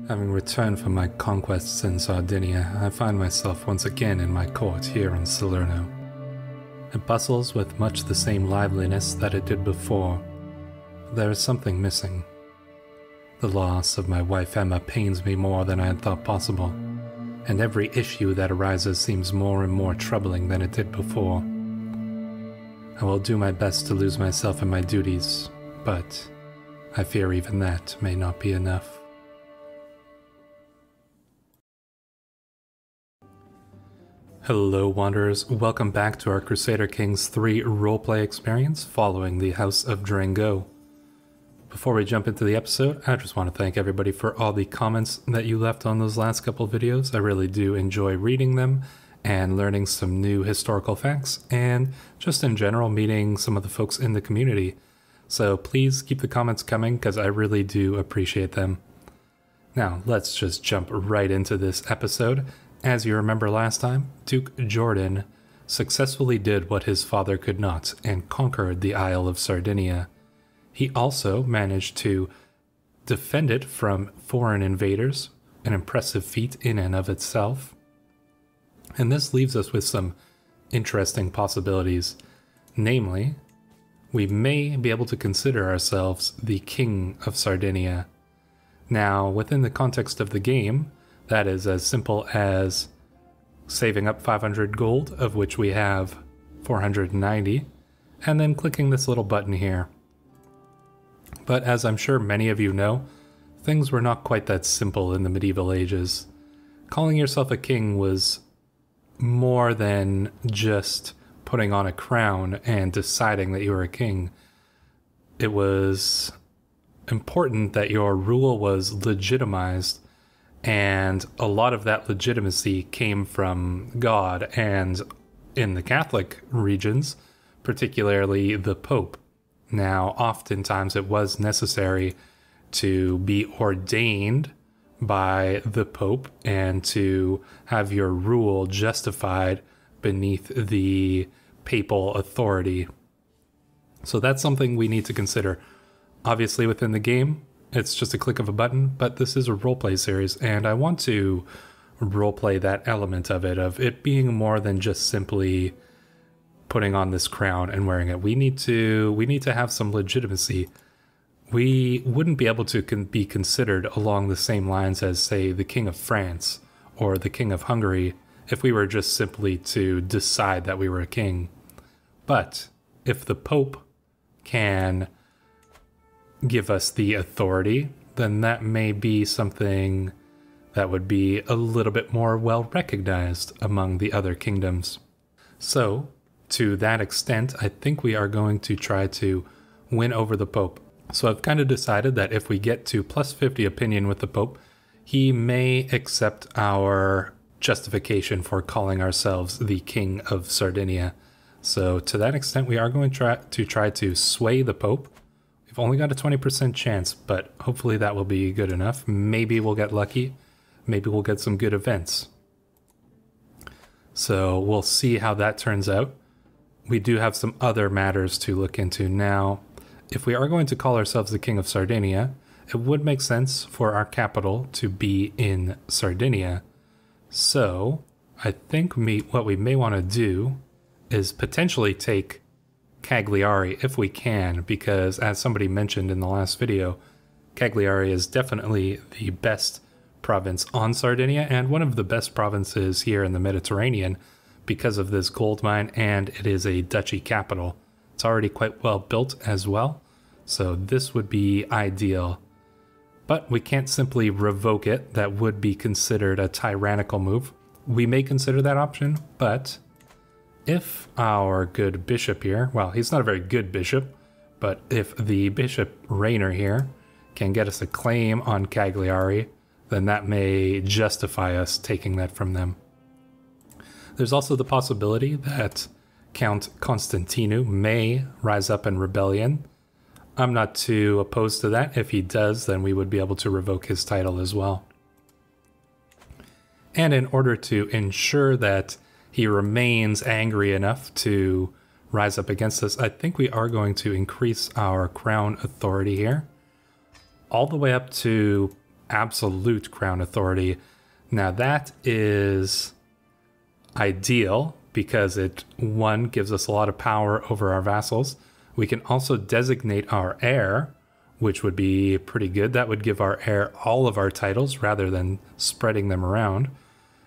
Having returned from my conquests in Sardinia, I find myself once again in my court here in Salerno. It bustles with much the same liveliness that it did before, but there is something missing. The loss of my wife Emma pains me more than I had thought possible, and every issue that arises seems more and more troubling than it did before. I will do my best to lose myself in my duties, but I fear even that may not be enough. Hello Wanderers, welcome back to our Crusader Kings 3 roleplay experience following the House of Drengot. Before we jump into the episode, I just want to thank everybody for all the comments that you left on those last couple videos. I really do enjoy reading them and learning some new historical facts, and just in general meeting some of the folks in the community. So please keep the comments coming because I really do appreciate them. Now let's just jump right into this episode. As you remember last time, Duke Jordan successfully did what his father could not and conquered the Isle of Sardinia. He also managed to defend it from foreign invaders, an impressive feat in and of itself. And this leaves us with some interesting possibilities. Namely, we may be able to consider ourselves the King of Sardinia. Now, within the context of the game, that is as simple as saving up 500 gold, of which we have 490, and then clicking this little button here. But as I'm sure many of you know, things were not quite that simple in the medieval ages. Calling yourself a king was more than just putting on a crown and deciding that you were a king. It was important that your rule was legitimized, and a lot of that legitimacy came from God, and in the Catholic regions, particularly the Pope. Now, oftentimes it was necessary to be ordained by the Pope and to have your rule justified beneath the papal authority. So that's something we need to consider. Obviously within the game, it's just a click of a button, but this is a roleplay series, and I want to roleplay that element of it being more than just simply putting on this crown and wearing it. We need to have some legitimacy. We wouldn't be able to be considered along the same lines as, say, the King of France or the King of Hungary if we were just simply to decide that we were a king. But if the Pope can give us the authority, then that may be something that would be a little bit more well recognized among the other kingdoms. So, to that extent, I think we are going to try to win over the Pope. So I've kind of decided that if we get to plus 50 opinion with the Pope, he may accept our justification for calling ourselves the King of Sardinia. So to that extent, we are going to try to sway the Pope. We've only got a 20% chance, but hopefully that will be good enough. Maybe we'll get lucky. Maybe we'll get some good events. So we'll see how that turns out. We do have some other matters to look into now. If we are going to call ourselves the King of Sardinia, it would make sense for our capital to be in Sardinia. So I think what we may want to do is potentially take Cagliari if we can, because as somebody mentioned in the last video, Cagliari is definitely the best province on Sardinia and one of the best provinces here in the Mediterranean because of this gold mine, and it is a duchy capital. It's already quite well built as well, so this would be ideal. But we can't simply revoke it. That would be considered a tyrannical move. We may consider that option, but if our good bishop here, well, he's not a very good bishop, but if the Bishop Rainer here can get us a claim on Cagliari, then that may justify us taking that from them. There's also the possibility that Count Constantinu may rise up in rebellion. I'm not too opposed to that. If he does, then we would be able to revoke his title as well. And in order to ensure that he remains angry enough to rise up against us, I think we are going to increase our crown authority here all the way up to absolute crown authority. Now that is ideal because it, one, gives us a lot of power over our vassals. We can also designate our heir, which would be pretty good. That would give our heir all of our titles rather than spreading them around.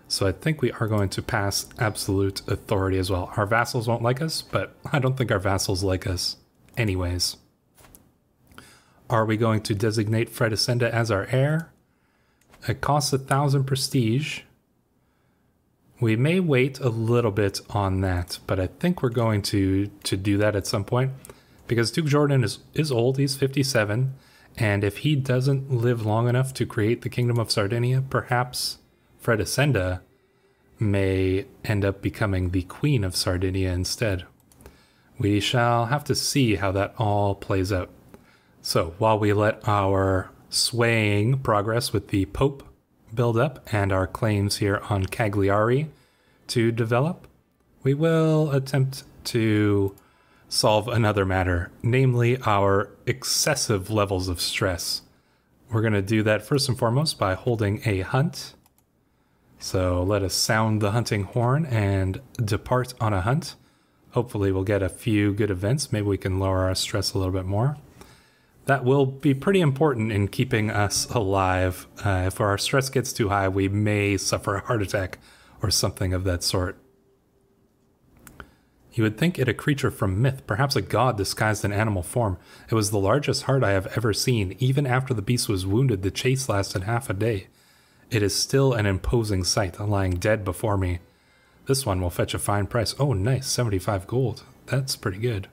So I think we are going to pass absolute authority as well. Our vassals won't like us, but I don't think our vassals like us anyways. Are we going to designate Fredesenda as our heir? It costs 1,000 prestige. We may wait a little bit on that, but I think we're going to do that at some point. Because Duke Jordan is old, he's 57, and if he doesn't live long enough to create the Kingdom of Sardinia, perhaps Fredesenda may end up becoming the Queen of Sardinia instead. We shall have to see how that all plays out. So while we let our swaying progress with the Pope build up and our claims here on Cagliari to develop, we will attempt to solve another matter, namely our excessive levels of stress. We're going to do that first and foremost by holding a hunt. So let us sound the hunting horn and depart on a hunt. Hopefully we'll get a few good events. Maybe we can lower our stress a little bit more. That will be pretty important in keeping us alive. If our stress gets too high, we may suffer a heart attack or something of that sort. You would think it a creature from myth, perhaps a god disguised in animal form. It was the largest heart I have ever seen. Even after the beast was wounded, the chase lasted half a day. It is still an imposing sight, lying dead before me. This one will fetch a fine price. Oh, nice, 75 gold. That's pretty good.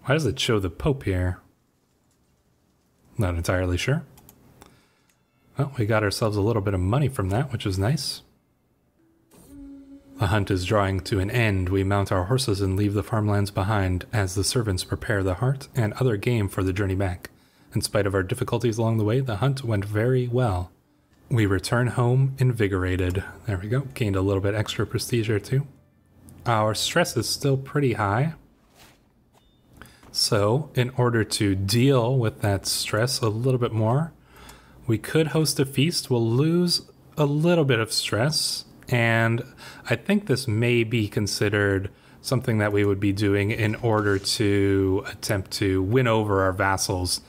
Why does it show the Pope here? Not entirely sure. Well, we got ourselves a little bit of money from that, which is nice. The hunt is drawing to an end. We mount our horses and leave the farmlands behind as the servants prepare the hart and other game for the journey back. In spite of our difficulties along the way, the hunt went very well. We return home invigorated. There we go. Gained a little bit extra prestige here too. Our stress is still pretty high. So, in order to deal with that stress a little bit more, we could host a feast. We'll lose a little bit of stress. And I think this may be considered something that we would be doing in order to attempt to win over our vassals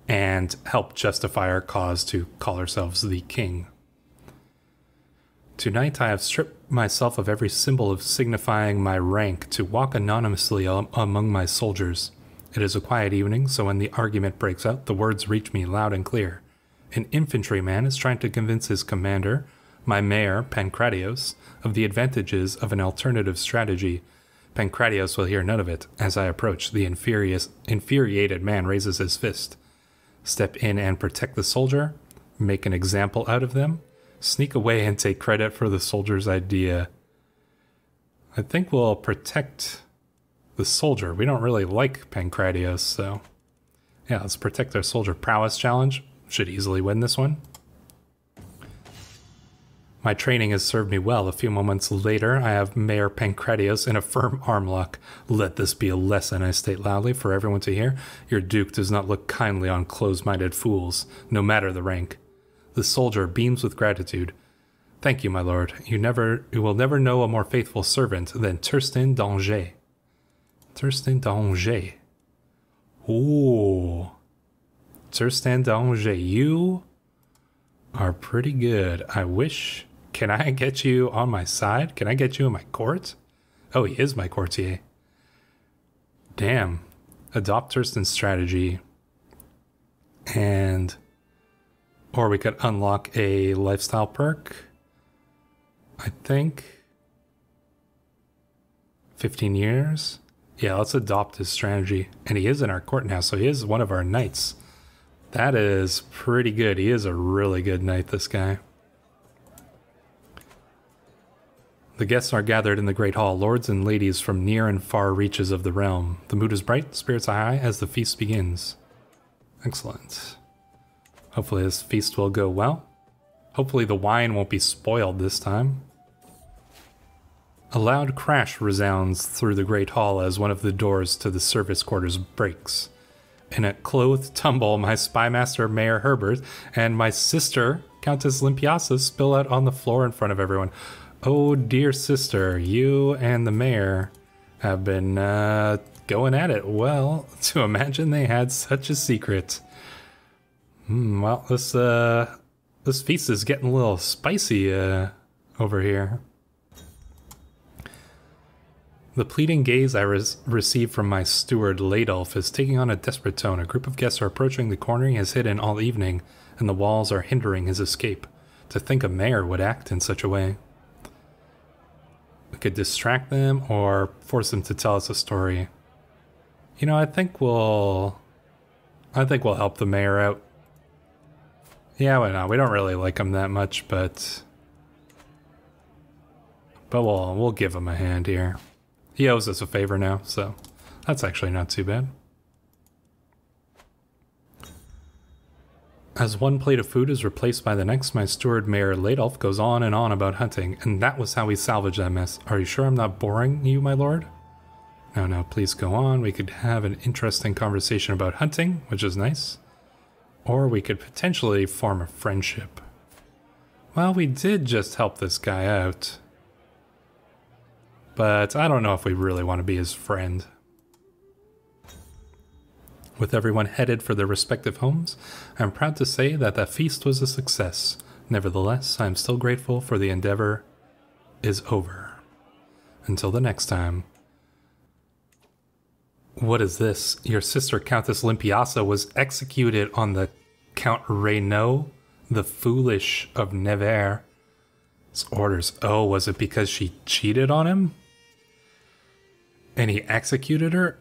and help justify our cause to call ourselves the king. Tonight I have stripped myself of every symbol of signifying my rank to walk anonymously among my soldiers. It is a quiet evening, so when the argument breaks out, the words reach me loud and clear. An infantryman is trying to convince his commander, my mayor, Pancratios, of the advantages of an alternative strategy. Pancratios will hear none of it. As I approach, the infuriated man raises his fist. Step in and protect the soldier, make an example out of them, sneak away and take credit for the soldier's idea. I think we'll protect the soldier. We don't really like Pancratios, so yeah, let's protect our soldier. Prowess challenge. Should easily win this one. My training has served me well. A few moments later, I have Mayor Pancratios in a firm arm lock. Let this be a lesson, I state loudly for everyone to hear. Your duke does not look kindly on close-minded fools, no matter the rank. The soldier beams with gratitude. Thank you, my lord. You will never know a more faithful servant than Turstan d'Angers. Turstan d'Angers. Ooh. Turstan d'Angers, you are pretty good. I wish... Can I get you on my side? Can I get you in my court? Oh, he is my courtier. Damn. Adopt Turstan's strategy. And... Or we could unlock a lifestyle perk. I think... 15 years? Yeah, let's adopt his strategy. And he is in our court now, so he is one of our knights. That is pretty good. He is a really good knight, this guy. The guests are gathered in the great hall, lords and ladies from near and far reaches of the realm. The mood is bright, spirits are high as the feast begins. Excellent. Hopefully this feast will go well. Hopefully the wine won't be spoiled this time. A loud crash resounds through the great hall as one of the doors to the service quarters breaks. In a clothed tumble, my spymaster, Mayor Herbert, and my sister, Countess Limpiasa, spill out on the floor in front of everyone. Oh, dear sister, you and the mayor have been going at it. Well, to imagine they had such a secret. Well, this feast is getting a little spicy over here. The pleading gaze I received from my steward, Ladolf, is taking on a desperate tone. A group of guests are approaching the corner he has hidden all evening, and the walls are hindering his escape. To think a mayor would act in such a way. We could distract them or force them to tell us a story. You know, I think we'll help the mayor out. Yeah, why not? We don't really like him that much, but we'll give him a hand here. He owes us a favor now, so that's actually not too bad. As one plate of food is replaced by the next, my steward, Mayor Ladolf, goes on and on about hunting, and that was how we salvaged that mess. Are you sure I'm not boring you, my lord? No, please go on. We could have an interesting conversation about hunting, which is nice. Or we could potentially form a friendship. Well, we did just help this guy out. But I don't know if we really want to be his friend. With everyone headed for their respective homes, I'm proud to say that that feast was a success. Nevertheless, I am still grateful for the endeavor is over. Until the next time. What is this? Your sister, Countess Limpiasa, was executed on the Count Renaud, the Foolish of Nevers. His orders. Oh, was it because she cheated on him? And he executed her?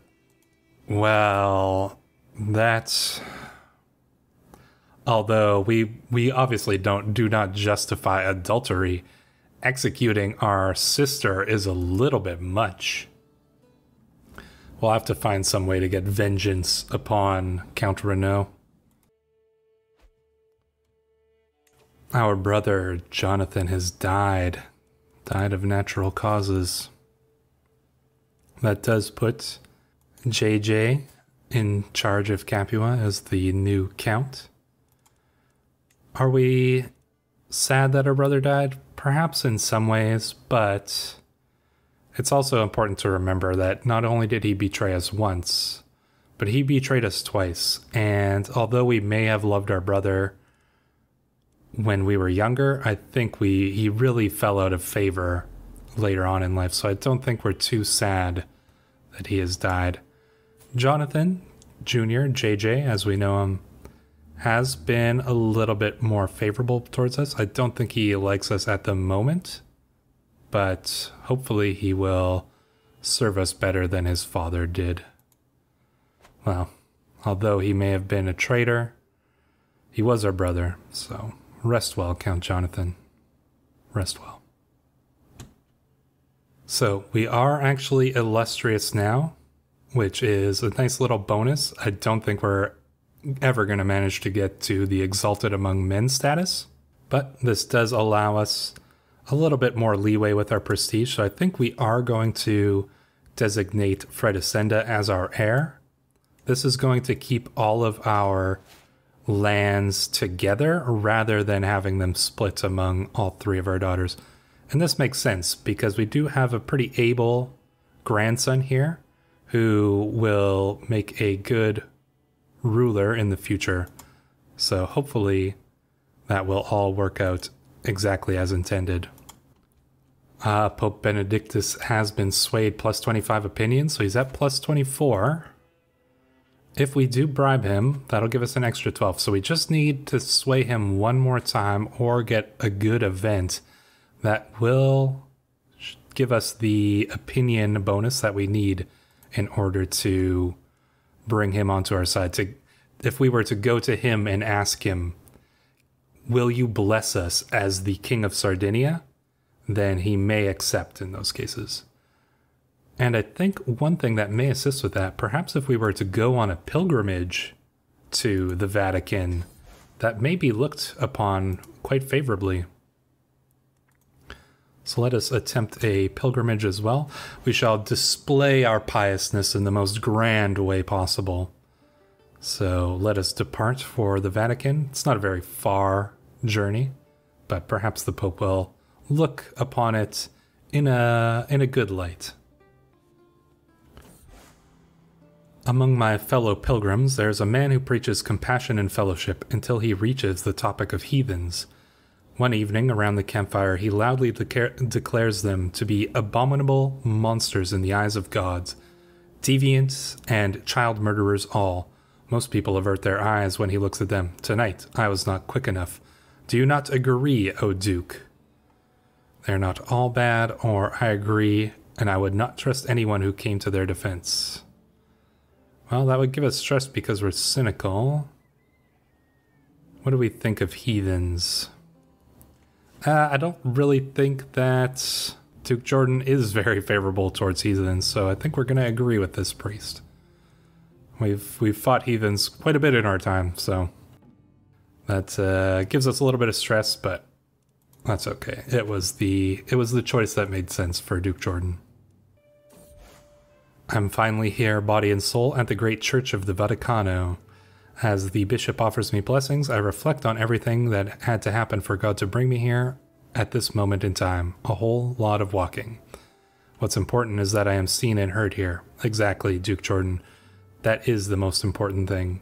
Well, that's... Although we obviously do not justify adultery, executing our sister is a little bit much. We'll have to find some way to get vengeance upon Count Renaud. Our brother Jonathan has died of natural causes. That does put JJ in charge of Capua as the new count. Are we sad that our brother died? Perhaps in some ways, but it's also important to remember that not only did he betray us once, but he betrayed us twice. And although we may have loved our brother when we were younger, I think he really fell out of favor later on in life. So I don't think we're too sad that he has died. Jonathan Jr., JJ, as we know him, has been a little bit more favorable towards us. I don't think he likes us at the moment, but hopefully he will serve us better than his father did. Well, although he may have been a traitor, he was our brother, so rest well, Count Jonathan. Rest well. So we are actually illustrious now, which is a nice little bonus. I don't think we're ever going to manage to get to the Exalted Among Men status, but this does allow us a little bit more leeway with our prestige, so I think we are going to designate Fredesenda as our heir. This is going to keep all of our lands together rather than having them split among all three of our daughters. And this makes sense because we do have a pretty able grandson here who will make a good ruler in the future. So hopefully that will all work out exactly as intended. Pope Benedictus has been swayed plus 25 opinions, so he's at plus 24. If we do bribe him, that'll give us an extra 12. So we just need to sway him one more time or get a good event that will give us the opinion bonus that we need in order to bring him onto our side. If we were to go to him and ask him, will you bless us as the King of Sardinia? Then he may accept in those cases. And I think one thing that may assist with that, perhaps if we were to go on a pilgrimage to the Vatican, that may be looked upon quite favorably. So let us attempt a pilgrimage as well. We shall display our piousness in the most grand way possible. So let us depart for the Vatican. It's not a very far journey, but perhaps the Pope will look upon it in a good light. Among my fellow pilgrims, there's a man who preaches compassion and fellowship until he reaches the topic of heathens. One evening, around the campfire, he loudly declares them to be abominable monsters in the eyes of gods, deviants and child murderers all. Most people avert their eyes when he looks at them. Tonight, I was not quick enough. Do you not agree, O Duke? They're not all bad, or I agree, and I would not trust anyone who came to their defense. Well, that would give us stress because we're cynical. What do we think of heathens? I don't really think that Duke Jordan is very favorable towards heathens, so I think we're going to agree with this priest. We've fought heathens quite a bit in our time, so that gives us a little bit of stress, but that's okay. It was the choice that made sense for Duke Jordan. I'm finally here, body and soul, at the great church of the Vaticano. As the bishop offers me blessings, I reflect on everything that had to happen for God to bring me here at this moment in time. A whole lot of walking. What's important is that I am seen and heard here. Exactly, Duke Jordan. That is the most important thing.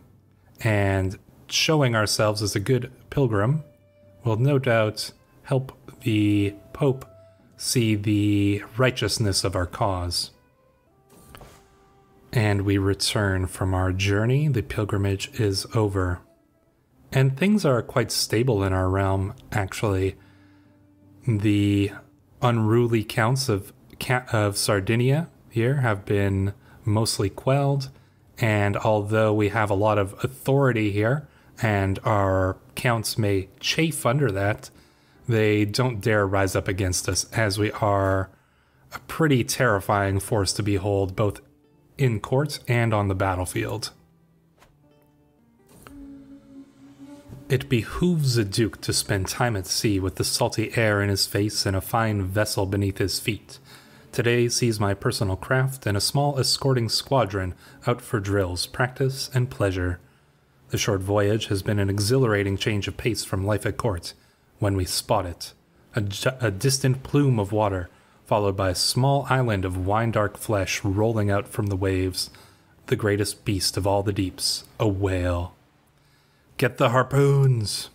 And showing ourselves as a good pilgrim will no doubt help the Pope see the righteousness of our cause. And we return from our journey. The pilgrimage is over. And things are quite stable in our realm, actually. The unruly counts of Sardinia here have been mostly quelled. And although we have a lot of authority here, and our counts may chafe under that, they don't dare rise up against us, as we are a pretty terrifying force to behold, both in court and on the battlefield. It behooves a duke to spend time at sea with the salty air in his face and a fine vessel beneath his feet. Today sees my personal craft and a small escorting squadron out for drills, practice, and pleasure. The short voyage has been an exhilarating change of pace from life at court, when we spot it. A distant plume of water, followed by a small island of wine-dark flesh rolling out from the waves. The greatest beast of all the deeps, a whale. Get the harpoons!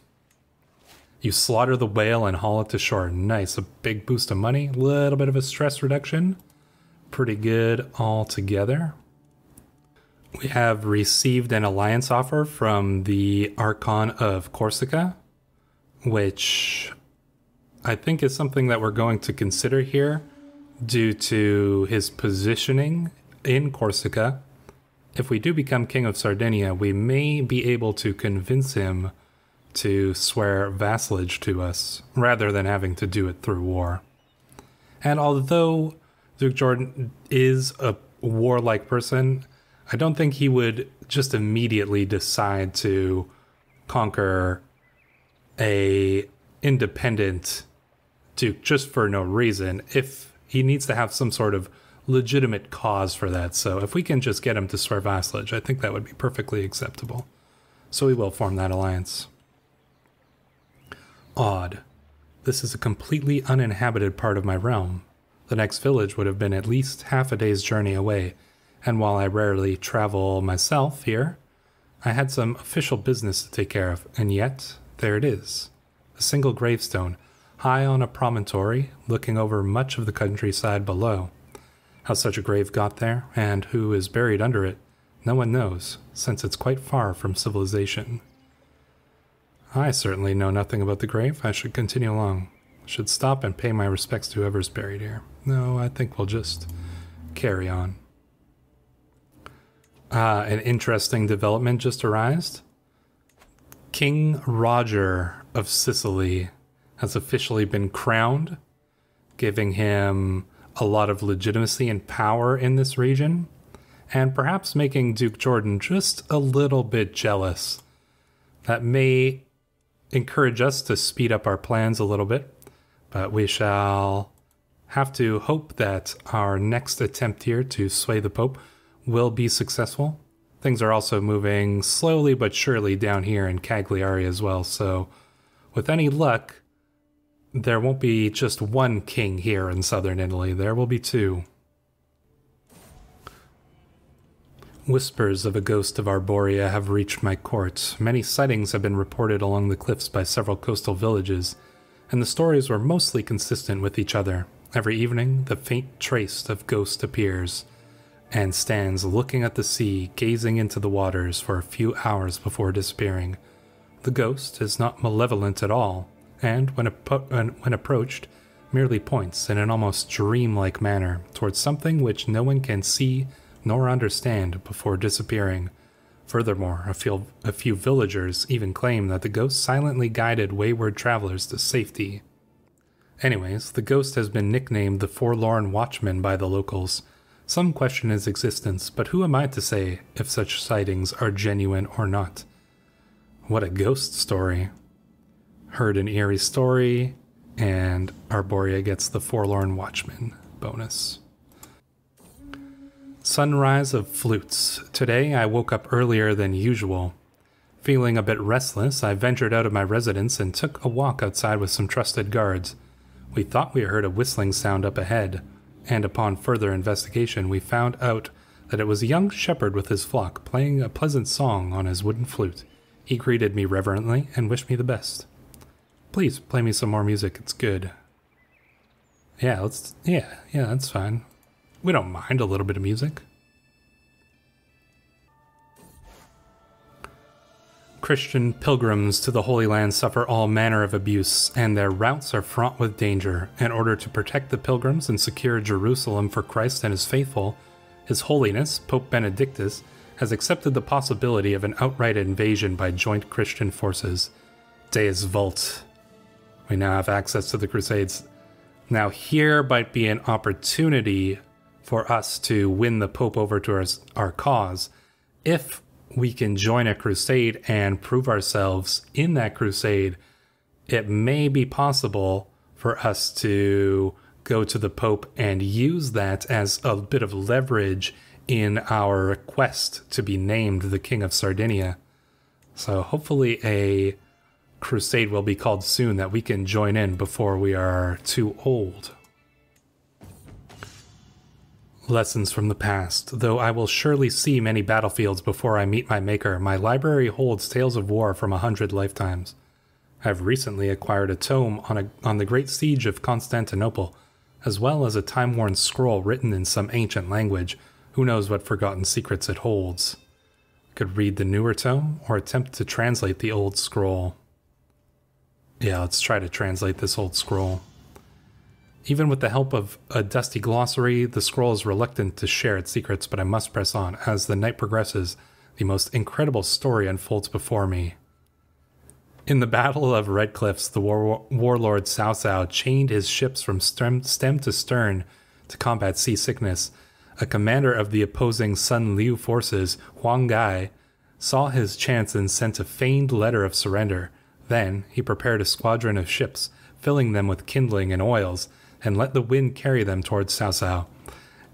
You slaughter the whale and haul it to shore. Nice, a big boost of money, little bit of a stress reduction. Pretty good altogether. We have received an alliance offer from the Archon of Corsica, which I think is something that we're going to consider here due to his positioning in Corsica. If we do become King of Sardinia, we may be able to convince him to swear vassalage to us, rather than having to do it through war. And although Duke Jordan is a warlike person, I don't think he would just immediately decide to conquer a independent duke just for no reason, if he needs to have some sort of legitimate cause for that. So if we can just get him to swear vassalage, I think that would be perfectly acceptable. So we will form that alliance. Odd. This is a completely uninhabited part of my realm. The next village would have been at least half a day's journey away, and while I rarely travel myself here, I had some official business to take care of, and yet, there it is. A single gravestone, high on a promontory, looking over much of the countryside below. How such a grave got there, and who is buried under it, no one knows, since it's quite far from civilization. I certainly know nothing about the grave. I should continue along. I should stop and pay my respects to whoever's buried here. No, I think we'll just carry on. An interesting development just arisen. King Roger of Sicily has officially been crowned, giving him a lot of legitimacy and power in this region, and perhaps making Duke Jordan just a little bit jealous. That may encourage us to speed up our plans a little bit, but we shall have to hope that our next attempt here to sway the Pope will be successful. things are also moving slowly but surely down here in Cagliari as well, so with any luck, there won't be just one king here in southern Italy, there will be two. Whispers of a ghost of Arborea have reached my court. Many sightings have been reported along the cliffs by several coastal villages, and the stories were mostly consistent with each other. Every evening, the faint trace of ghost appears, and stands looking at the sea, gazing into the waters for a few hours before disappearing. The ghost is not malevolent at all, and when approached, merely points in an almost dream-like manner towards something which no one can see nor understand before disappearing. Furthermore, a few villagers even claim that the ghost silently guided wayward travelers to safety. Anyways, the ghost has been nicknamed the Forlorn Watchman by the locals. Some question his existence, but who am I to say if such sightings are genuine or not? What a ghost story. Heard an eerie story, and Arborea gets the Forlorn Watchman bonus. Sunrise of Flutes. Today I woke up earlier than usual. Feeling a bit restless, I ventured out of my residence and took a walk outside with some trusted guards. We thought we heard a whistling sound up ahead, and upon further investigation we found out that it was a young shepherd with his flock playing a pleasant song on his wooden flute. He greeted me reverently and wished me the best. Please play me some more music, it's good. Yeah, that's fine. We don't mind a little bit of music. Christian pilgrims to the Holy Land suffer all manner of abuse, and their routes are fraught with danger. In order to protect the pilgrims and secure Jerusalem for Christ and his faithful, His Holiness, Pope Benedictus, has accepted the possibility of an outright invasion by joint Christian forces. Deus Vult. We now have access to the Crusades. Now here might be an opportunity for us to win the Pope over to our cause. If we can join a crusade and prove ourselves in that crusade, it may be possible for us to go to the Pope and use that as a bit of leverage in our quest to be named the King of Sardinia. So hopefully a crusade will be called soon that we can join in before we are too old. Lessons from the past. Though I will surely see many battlefields before I meet my maker, my library holds tales of war from 100 lifetimes. I have recently acquired a tome on the Great Siege of Constantinople, as well as a time-worn scroll written in some ancient language. Who knows what forgotten secrets it holds? I could read the newer tome, or attempt to translate the old scroll. Yeah, let's try to translate this old scroll. Even with the help of a dusty glossary, the scroll is reluctant to share its secrets, but I must press on. As the night progresses, the most incredible story unfolds before me. In the Battle of Red Cliffs, the warlord Cao Cao chained his ships from stem to stern to combat seasickness. A commander of the opposing Sun Liu forces, Huang Gai, saw his chance and sent a feigned letter of surrender. Then he prepared a squadron of ships, filling them with kindling and oils, and let the wind carry them towards Cao Cao.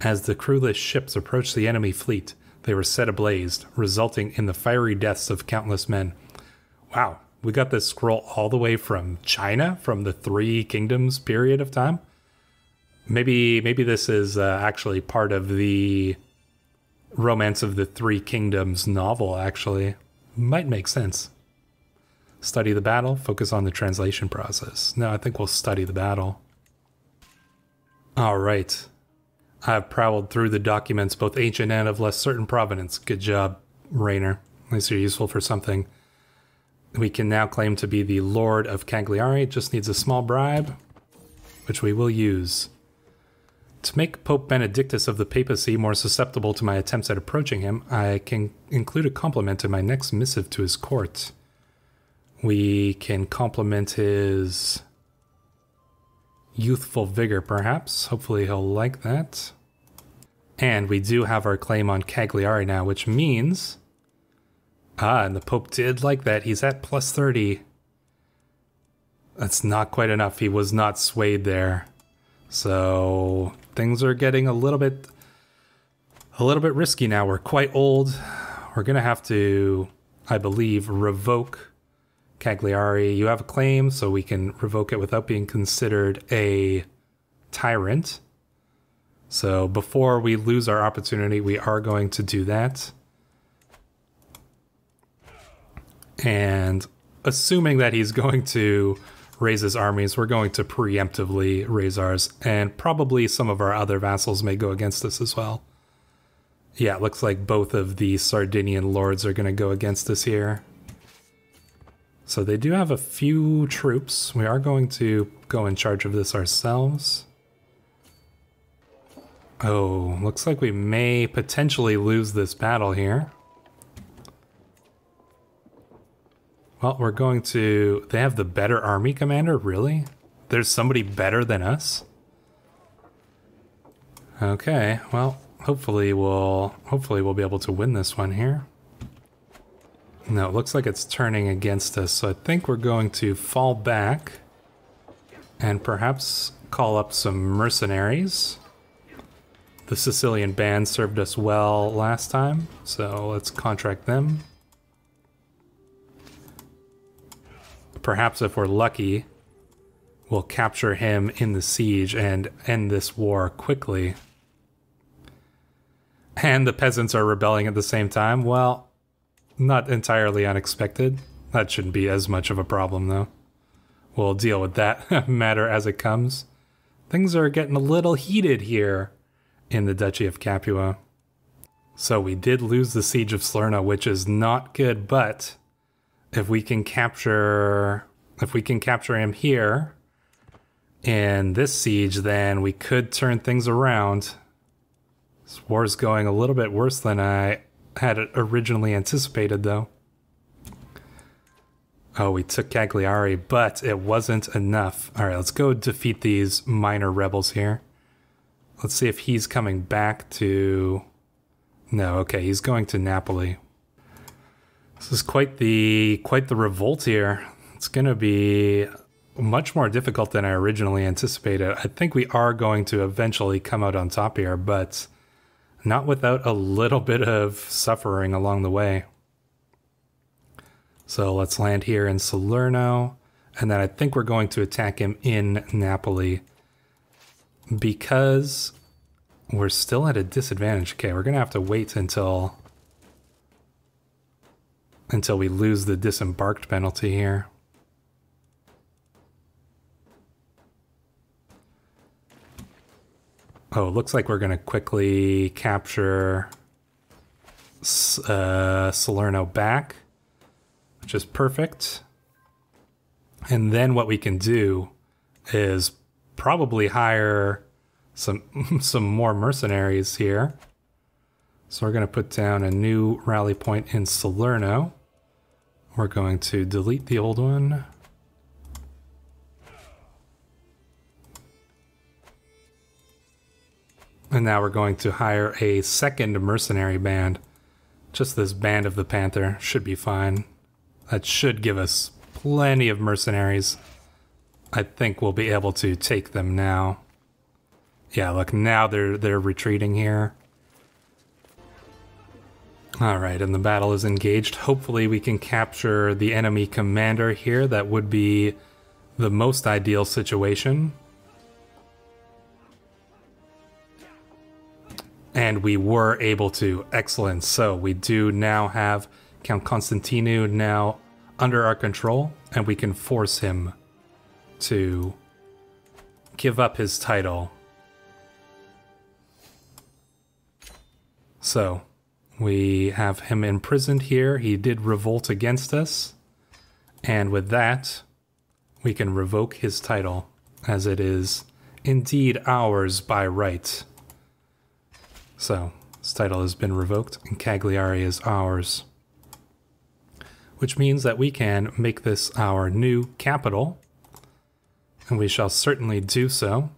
As the crewless ships approached the enemy fleet, they were set ablaze, resulting in the fiery deaths of countless men. Wow, we got this scroll all the way from China, from the Three Kingdoms period of time? Maybe this is actually part of the Romance of the Three Kingdoms novel, actually. Might make sense. Study the battle, focus on the translation process. No, I think we'll study the battle. Alright. I've prowled through the documents, both ancient and of less certain provenance. Good job, Rainer. At least you're useful for something. We can now claim to be the Lord of Cagliari. It just needs a small bribe, which we will use. To make Pope Benedictus of the papacy more susceptible to my attempts at approaching him, I can include a compliment in my next missive to his court. We can compliment his youthful vigor, perhaps. Hopefully he'll like that. And we do have our claim on Cagliari now, which means... and the Pope did like that. He's at plus 30. That's not quite enough. He was not swayed there. So things are getting a little bit risky now. We're quite old. we're going to have to, I believe, revoke Cagliari. You have a claim, so we can revoke it without being considered a tyrant. So before we lose our opportunity, we are going to do that. And assuming that he's going to raise his armies, we're going to preemptively raise ours. And probably some of our other vassals may go against us as well. Yeah, it looks like both of the Sardinian lords are going to go against us here. So they do have a few troops. We are going to go in charge of this ourselves. Oh, looks like we may potentially lose this battle here. Well, we're going to... They have the better army commander? Really? There's somebody better than us? Okay, well, hopefully we'll be able to win this one here. No, it looks like it's turning against us, so I think we're going to fall back and perhaps call up some mercenaries. The Sicilian band served us well last time, so let's contract them. Perhaps if we're lucky, we'll capture him in the siege and end this war quickly. And the peasants are rebelling at the same time. Well, not entirely unexpected. That shouldn't be as much of a problem, though. We'll deal with that matter as it comes. Things are getting a little heated here in the Duchy of Capua. So we did lose the siege of Salerno, which is not good, but if we can capture him here in this siege, then we could turn things around. This war's going a little bit worse than I had originally anticipated, though. Oh, we took Cagliari, but it wasn't enough. All right, let's go defeat these minor rebels here. Let's see if he's coming back to... No, okay, he's going to Napoli. This is quite the revolt here. It's going to be much more difficult than I originally anticipated. I think we are going to eventually come out on top here, but not without a little bit of suffering along the way. So let's land here in Salerno, and then I think we're going to attack him in Napoli. Because we're still at a disadvantage. Okay, we're going to have to wait until we lose the disembarked penalty here. Oh, it looks like we're going to quickly capture Salerno back, which is perfect. And then what we can do is probably hire some more mercenaries here. So we're going to put down a new rally point in Salerno. We're going to delete the old one. And now we're going to hire a second mercenary band. Just this band of the Panther should be fine. That should give us plenty of mercenaries. I think we'll be able to take them now. Yeah, look, now they're retreating here. Alright, and the battle is engaged. Hopefully we can capture the enemy commander here. That would be the most ideal situation. And we were able to. Excellent. So we do now have Count Constantinu now under our control, and we can force him to give up his title. So we have him imprisoned here. He did revolt against us. And with that, we can revoke his title, as it is indeed ours by right. So, this title has been revoked, and Cagliari is ours. Which means that we can make this our new capital, and we shall certainly do so,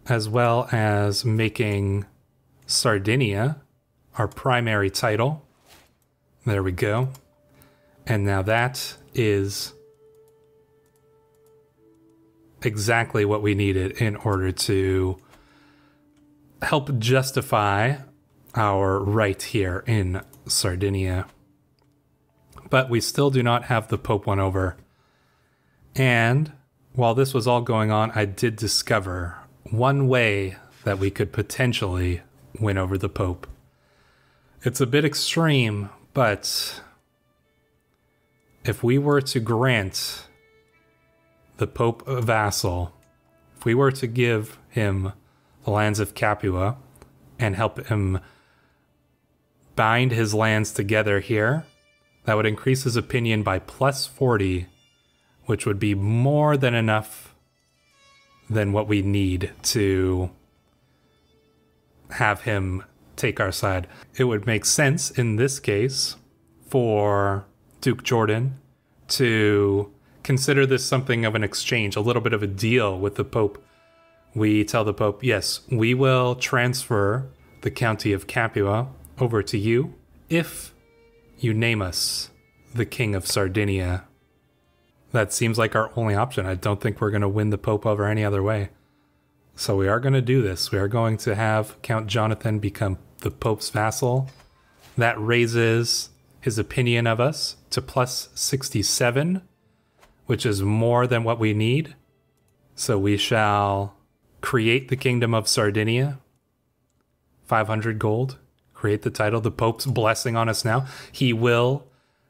as well as making Sardinia our primary title. There we go. And now that is exactly what we needed in order to help justify our right here in Sardinia. But we still do not have the Pope won over. And while this was all going on, I did discover one way that we could potentially win over the Pope. It's a bit extreme, but if we were to grant the Pope a vassal, if we were to give him the lands of Capua and help him bind his lands together here, that would increase his opinion by plus 40, which would be more than enough than what we need to have him take our side. It would make sense in this case for Duke Jordan to consider this something of an exchange, a little bit of a deal with the Pope. We tell the Pope, yes, we will transfer the county of Capua over to you if you name us the King of Sardinia. That seems like our only option. I don't think we're going to win the Pope over any other way. So we are going to do this. We are going to have Count Jonathan become the Pope's vassal. That raises his opinion of us to plus 67, which is more than what we need. So we shall create the Kingdom of Sardinia. 500 gold. Create the title. The Pope's blessing on us now. He will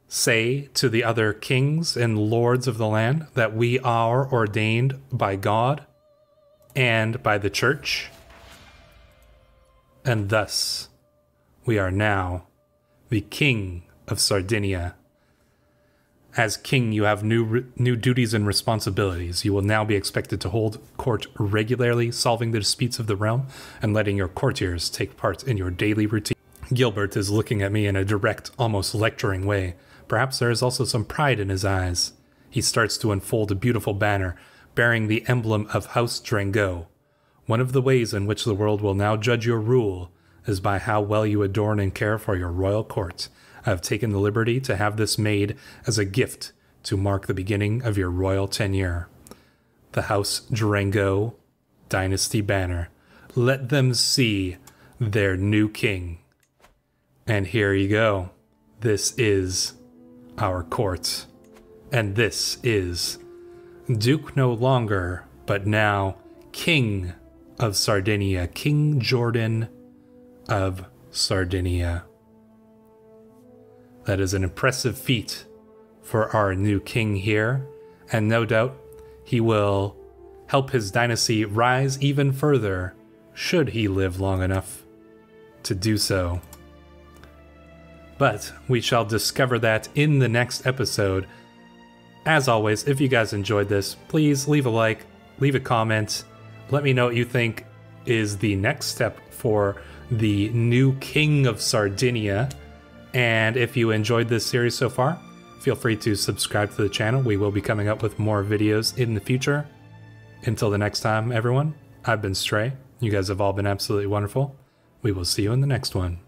say to the other kings and lords of the land that we are ordained by God and by the church. And thus, we are now the King of Sardinia. As king, you have new duties and responsibilities. You will now be expected to hold court regularly, solving the disputes of the realm, and letting your courtiers take part in your daily routine. Gilbert is looking at me in a direct, almost lecturing way. Perhaps there is also some pride in his eyes. He starts to unfold a beautiful banner, bearing the emblem of House Drengot. One of the ways in which the world will now judge your rule is by how well you adorn and care for your royal court. I have taken the liberty to have this made as a gift to mark the beginning of your royal tenure. The House Drengot Dynasty Banner. Let them see their new king. And here you go. This is our court. And this is Duke no longer, but now King of Sardinia. King Jordan of Sardinia. That is an impressive feat for our new king here, and no doubt he will help his dynasty rise even further should he live long enough to do so. But we shall discover that in the next episode. As always, if you guys enjoyed this, please leave a like, leave a comment, let me know what you think is the next step for the new King of Sardinia. And if you enjoyed this series so far, feel free to subscribe to the channel. We will be coming up with more videos in the future. Until the next time, everyone, I've been Stray. You guys have all been absolutely wonderful. We will see you in the next one.